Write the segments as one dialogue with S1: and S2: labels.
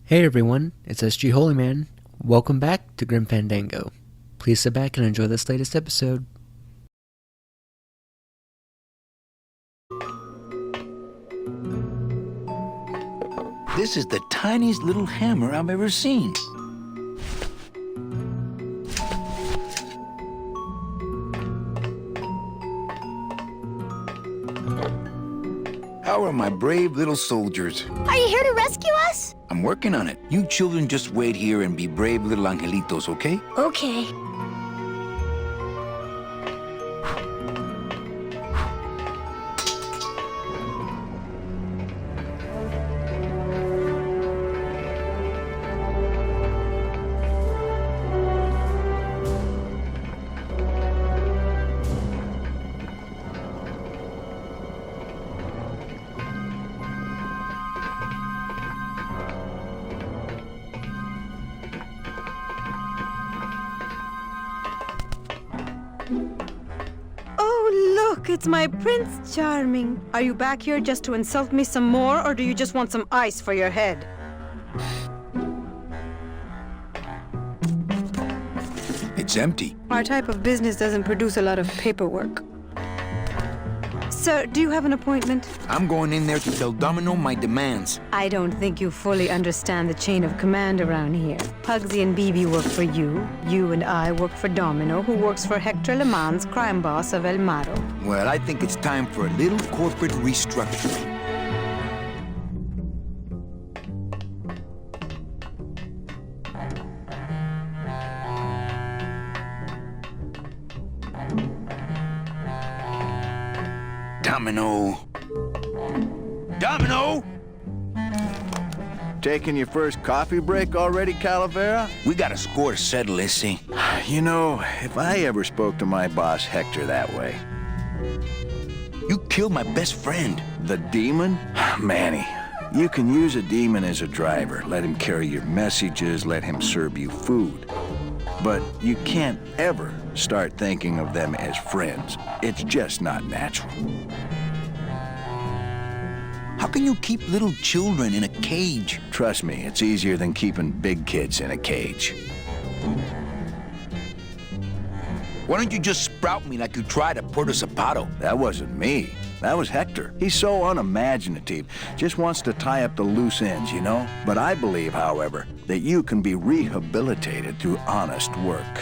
S1: Hey everyone, it's SG Holyman. Welcome back to Grim Fandango. Please sit back and enjoy this latest episode.
S2: This is the tiniest little hammer I've ever seen. How are my brave little soldiers?
S3: Are you here to rescue us?
S2: I'm working on it. You children just wait here and be brave little angelitos, okay?
S3: Okay.
S4: Oh, look, it's my Prince Charming. Are you back here just to insult me some more, or do you just want some ice for your head?
S2: It's empty.
S4: Our type of business doesn't produce a lot of paperwork. Sir, do you have an appointment?
S2: I'm going in there to tell Domino my demands.
S4: I don't think you fully understand the chain of command around here. Pugsy and BB work for you. You and I work for Domino, who works for Hector Le Mans, crime boss of El Maro.
S2: Well, I think it's time for a little corporate restructuring. Domino! Domino!
S5: Taking your first coffee break already, Calavera?
S2: We got a score to settle, Issy.
S5: You know, if I ever spoke to my boss Hector that way.
S2: You killed my best friend.
S5: The demon? Manny, you can use a demon as a driver. Let him carry your messages, let him serve you food. But you can't ever start thinking of them as friends. It's just not natural.
S2: How can you keep little children in a cage?
S5: Trust me, it's easier than keeping big kids in a cage.
S2: Why don't you just sprout me like you tried at Puerto Zapato?
S5: That wasn't me. That was Hector. He's so unimaginative. Just wants to tie up the loose ends, you know? But I believe, however, that you can be rehabilitated through honest work.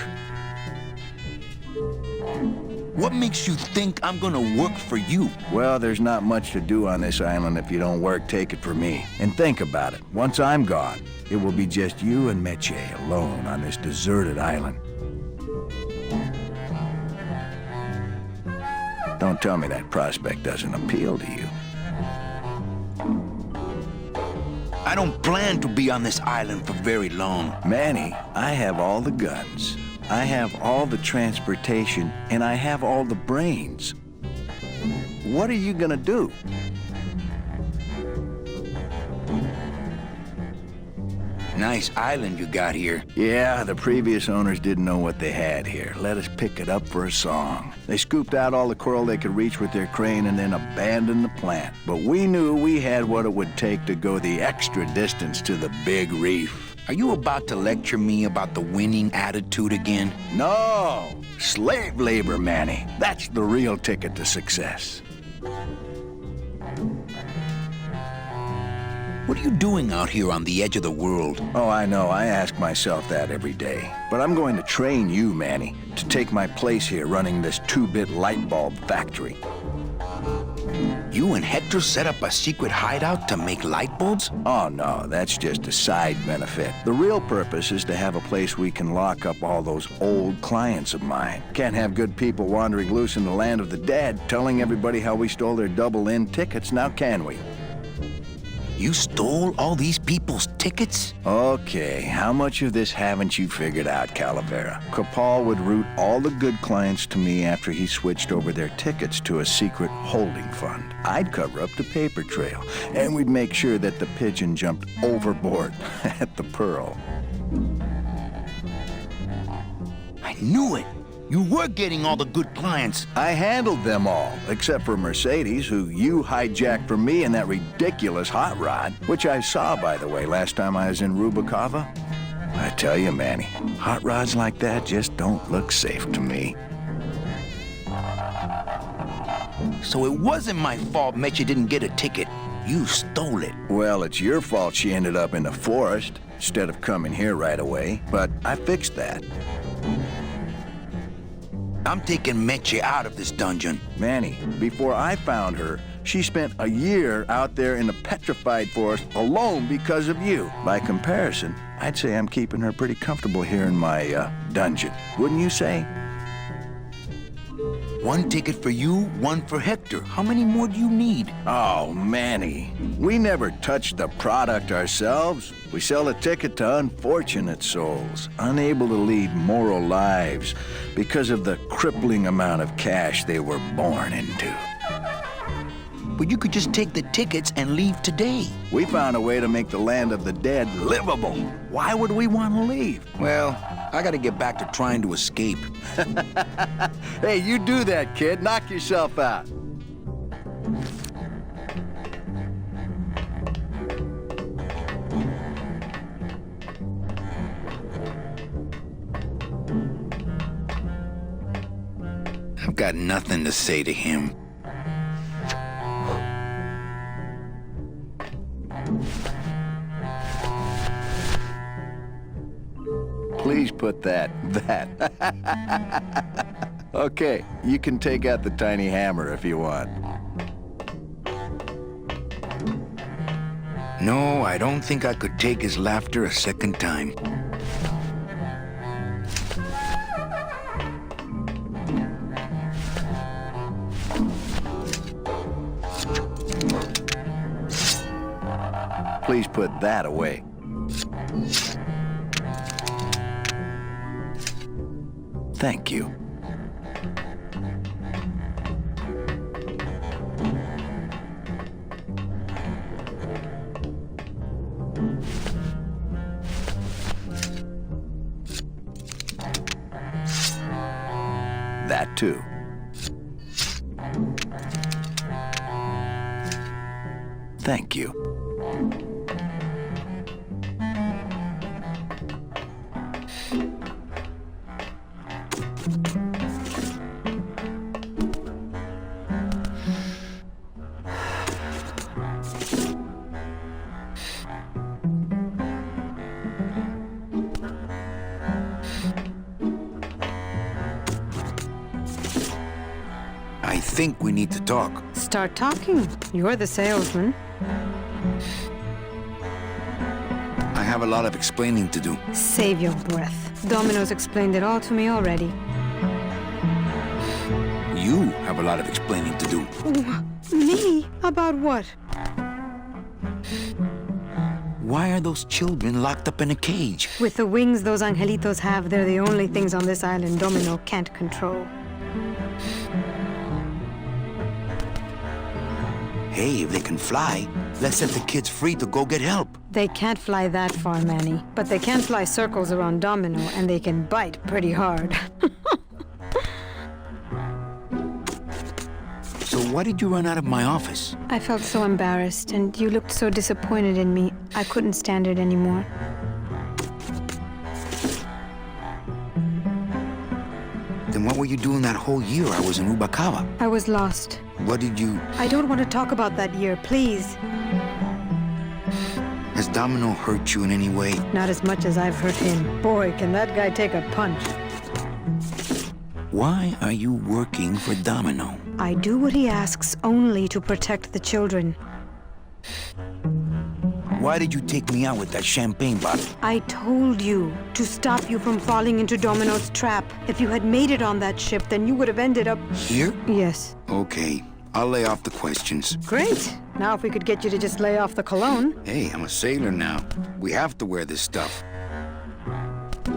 S2: What makes you think I'm gonna work for you?
S5: Well, there's not much to do on this island if you don't work, take it from me. And think about it. Once I'm gone, it will be just you and Meche alone on this deserted island. Don't tell me that prospect doesn't appeal to you.
S2: I don't plan to be on this island for very long.
S5: Manny, I have all the guns. I have all the transportation, and I have all the brains. What are you gonna do?
S2: Nice island you got here.
S5: Yeah, the previous owners didn't know what they had here. Let us pick it up for a song. They scooped out all the coral they could reach with their crane and then abandoned the plant. But we knew we had what it would take to go the extra distance to the big reef.
S2: Are you about to lecture me about the winning attitude again?
S5: No! Slave labor, Manny. That's the real ticket to success.
S2: What are you doing out here on the edge of the world?
S5: Oh, I know. I ask myself that every day. But I'm going to train you, Manny, to take my place here running this 2-bit light bulb factory.
S2: You and Hector set up a secret hideout to make light bulbs?
S5: Oh, no, that's just a side benefit. The real purpose is to have a place we can lock up all those old clients of mine. Can't have good people wandering loose in the land of the dead, telling everybody how we stole their double-in tickets, now can we?
S2: You stole all these people's tickets?
S5: Okay, how much of this haven't you figured out, Calavera? Capal would route all the good clients to me after he switched over their tickets to a secret holding fund. I'd cover up the paper trail, and we'd make sure that the pigeon jumped overboard at the Pearl.
S2: I knew it. You were getting all the good clients.
S5: I handled them all, except for Mercedes, who you hijacked from me in that ridiculous hot rod, which I saw, by the way, last time I was in Rubacava. I tell you, Manny, hot rods like that just don't look safe to me.
S2: So it wasn't my fault Meche didn't get a ticket. You stole it.
S5: Well, it's your fault she ended up in the forest instead of coming here right away, but I fixed that.
S2: I'm taking Meche out of this dungeon.
S5: Manny, before I found her, she spent a year out there in the petrified forest alone because of you. By comparison, I'd say I'm keeping her pretty comfortable here in my dungeon. Wouldn't you say?
S2: One ticket for you, one for Hector. How many more do you need?
S5: Oh, Manny, we never touch the product ourselves. We sell a ticket to unfortunate souls, unable to lead moral lives because of the crippling amount of cash they were born into.
S2: But you could just take the tickets and leave today.
S5: We found a way to make the land of the dead livable. Why would we want to leave?
S2: Well, I gotta get back to trying to escape.
S5: Hey, you do that, kid. Knock yourself out.
S2: I've got nothing to say to him.
S5: Please put that. Okay, you can take out the tiny hammer if you want.
S2: No, I don't think I could take his laughter a second time.
S5: Please put that away. Thank you. That too. Thank you.
S2: I think we need to talk.
S4: Start talking. You're the salesman.
S2: I have a lot of explaining to do.
S4: Save your breath. Domino's explained it all to me already.
S2: You have a lot of explaining to do.
S4: Me? About what?
S2: Why are those children locked up in a cage?
S4: With the wings those angelitos have, they're the only things on this island Domino can't control.
S2: Hey, if they can fly, let's set the kids free to go get help.
S4: They can't fly that far, Manny. But they can fly circles around Domino, and they can bite pretty hard.
S2: So why did you run out of my office?
S4: I felt so embarrassed, and you looked so disappointed in me. I couldn't stand it anymore.
S2: Then what were you doing that whole year I was in Rubacava?
S4: I was lost.
S2: What did you...
S4: I don't want to talk about that year, please.
S2: Has Domino hurt you in any way?
S4: Not as much as I've hurt him. Boy, can that guy take a punch.
S2: Why are you working for Domino?
S4: I do what he asks only to protect the children.
S2: Why did you take me out with that champagne bottle?
S4: I told you to stop you from falling into Domino's trap. If you had made it on that ship, then you would have ended up...
S2: Here?
S4: Yes.
S2: Okay, I'll lay off the questions.
S4: Great. Now if we could get you to just lay off the cologne.
S2: Hey, I'm a sailor now. We have to wear this stuff.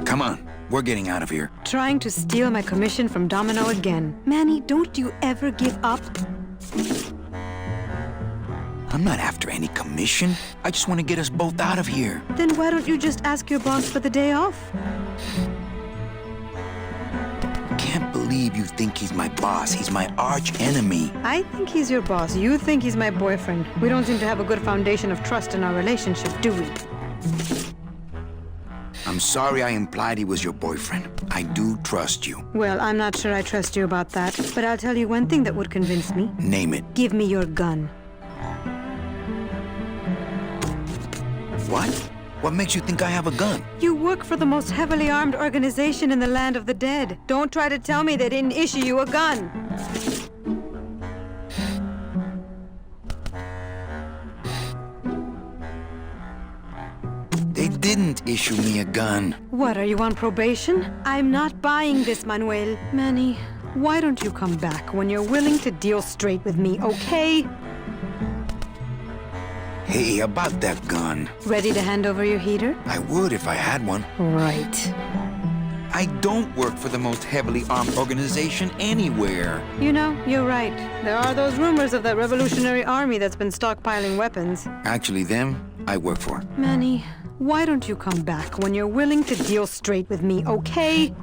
S2: Come on, we're getting out of here.
S4: Trying to steal my commission from Domino again. Manny, don't you ever give up?
S2: I'm not after any commission. I just want to get us both out of here.
S4: Then why don't you just ask your boss for the day off?
S2: Can't believe you think he's my boss. He's my arch enemy.
S4: I think he's your boss. You think he's my boyfriend. We don't seem to have a good foundation of trust in our relationship, do we?
S2: I'm sorry I implied he was your boyfriend. I do trust you.
S4: Well, I'm not sure I trust you about that, but I'll tell you one thing that would convince me.
S2: Name it.
S4: Give me your gun.
S2: What? What makes you think I have a gun?
S4: You work for the most heavily armed organization in the land of the dead. Don't try to tell me they didn't issue you a gun.
S2: They didn't issue me a gun.
S4: What, are you on probation? I'm not buying this, Manuel. Manny, why don't you come back when you're willing to deal straight with me, okay?
S2: Hey, about that gun.
S4: Ready to hand over your heater?
S2: I would if I had one.
S4: Right.
S2: I don't work for the most heavily armed organization anywhere.
S4: You know, you're right. There are those rumors of that revolutionary army that's been stockpiling weapons.
S2: Actually, them, I work for.
S4: Manny, why don't you come back when you're willing to deal straight with me, okay?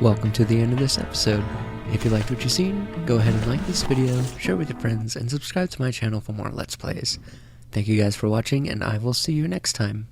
S1: Welcome to the end of this episode. If you liked what you've seen, go ahead and like this video, share it with your friends, and subscribe to my channel for more Let's Plays. Thank you guys for watching, and I will see you next time.